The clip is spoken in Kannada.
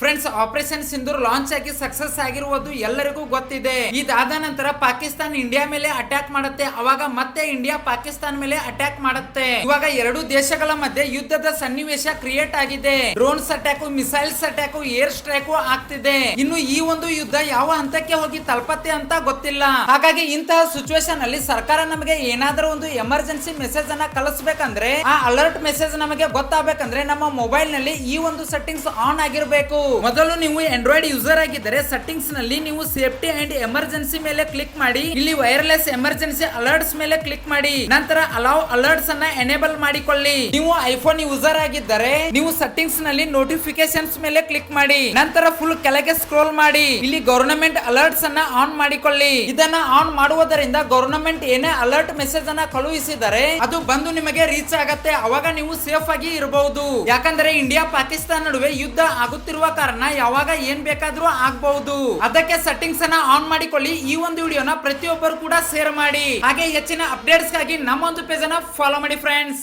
ಫ್ರೆಂಡ್ಸ್, ಆಪರೇಷನ್ ಸಿಂಧೂರ್ ಲಾಂಚ್ ಆಗಿ ಸಕ್ಸಸ್ ಆಗಿರುವುದು ಎಲ್ಲರಿಗೂ ಗೊತ್ತಿದೆ. ಇದಾದ ನಂತರ ಪಾಕಿಸ್ತಾನ ಇಂಡಿಯಾ ಮೇಲೆ ಅಟ್ಯಾಕ್ ಮಾಡುತ್ತೆ. ಅವಾಗ ಮತ್ತೆ ಇಂಡಿಯಾ ಪಾಕಿಸ್ತಾನ ಮೇಲೆ ಅಟ್ಯಾಕ್ ಮಾಡುತ್ತೆ. ಇವಾಗ ಎರಡು ದೇಶಗಳ ಮಧ್ಯೆ ಯುದ್ಧದ ಸನ್ನಿವೇಶ ಕ್ರಿಯೇಟ್ ಆಗಿದೆ. Drones attack, missiles attack, air strike ಆಗ್ತಿದೆ. ಇನ್ನು ಈ ಒಂದು ಯುದ್ಧ ಯಾವ ಹಂತಕ್ಕೆ ಹೋಗಿ ತಲುಪತ್ತೆ ಅಂತ ಗೊತ್ತಿಲ್ಲ. ಹಾಗಾಗಿ ಇಂತಹ ಸಿಚುವೇಶನ್ ಅಲ್ಲಿ ಸರ್ಕಾರ ನಮಗೆ ಏನಾದರೂ ಒಂದು ಎಮರ್ಜೆನ್ಸಿ ಮೆಸೇಜ್ ಅನ್ನ ಕಳಿಸಬೇಕಂದ್ರೆ, ಆ ಅಲರ್ಟ್ ಮೆಸೇಜ್ ನಮಗೆ ಗೊತ್ತಾಗಬೇಕಂದ್ರೆ ನಮ್ಮ ಮೊಬೈಲ್ ನಲ್ಲಿ ಈ ಒಂದು ಸೆಟ್ಟಿಂಗ್ಸ್ ಆನ್ ಆಗಿರಬೇಕು. ಮೊದಲು ನೀವು ಆಂಡ್ರಾಯ್ಡ್ ಯೂಸರ್ ಆಗಿದ್ದರೆ ಸೆಟ್ಟಿಂಗ್ಸ್ ನಲ್ಲಿ ನೀವು ಸೇಫ್ಟಿ ಅಂಡ್ ಎಮರ್ಜೆನ್ಸಿ ಮೇಲೆ ಕ್ಲಿಕ್ ಮಾಡಿ, ಇಲ್ಲಿ ವೈರ್ಲೆಸ್ ಎಮರ್ಜೆನ್ಸಿ ಅಲರ್ಟ್ಸ್ ಮೇಲೆ ಕ್ಲಿಕ್ ಮಾಡಿ, ನಂತರ ಅಲೌ ಅಲರ್ಟ್ಸ್ ಅನ್ನ ಎನೇಬಲ್ ಮಾಡಿಕೊಳ್ಳಿ. ನೀವು ಐಫೋನ್ ಯೂಸರ್ ಆಗಿದ್ದರೆ ನೀವು ಸೆಟ್ಟಿಂಗ್ಸ್ ನಲ್ಲಿ ನೋಟಿಫಿಕೇಶನ್ಸ್ ಮೇಲೆ ಕ್ಲಿಕ್ ಮಾಡಿ, ನಂತರ ಫುಲ್ ಕೆಳಗೆ ಸ್ಕ್ರೋಲ್ ಮಾಡಿ, ಇಲ್ಲಿ ಗವರ್ನಮೆಂಟ್ ಅಲರ್ಟ್ಸ್ ಅನ್ನ ಆನ್ ಮಾಡಿಕೊಳ್ಳಿ. ಇದನ್ನ ಆನ್ ಮಾಡುವುದರಿಂದ ಗವರ್ನಮೆಂಟ್ ಏನೇ ಅಲರ್ಟ್ ಮೆಸೇಜ್ ಅನ್ನ ಕಳುಹಿಸಿದರೆ ಅದು ಬಂದು ನಿಮಗೆ ರೀಚ್ ಆಗತ್ತೆ. ಅವಾಗ ನೀವು ಸೇಫ್ ಆಗಿ ಇರಬಹುದು. ಯಾಕಂದ್ರೆ ಇಂಡಿಯಾ ಪಾಕಿಸ್ತಾನ ನಡುವೆ ಯುದ್ಧ ಆಗುತ್ತಿರುವ ಕಾರಣ ಯಾವಾಗ ಏನ್ ಬೇಕಾದ್ರೂ ಆಗಬಹುದು. ಅದಕ್ಕೆ ಸೆಟ್ಟಿಂಗ್ಸ್ ಅನ್ನ ಆನ್ ಮಾಡಿಕೊಳ್ಳಿ. ಈ ಒಂದು ವಿಡಿಯೋನ ಪ್ರತಿಯೊಬ್ಬರು ಕೂಡ ಶೇರ್ ಮಾಡಿ. ಹಾಗೆ ಹೆಚ್ಚಿನ ಅಪ್ಡೇಟ್ಸ್ ಗಾಗಿ ನಮ್ಮ ಒಂದು ಪೇಜ್ ಅನ್ನ ಫಾಲೋ ಮಾಡಿ ಫ್ರೆಂಡ್ಸ್.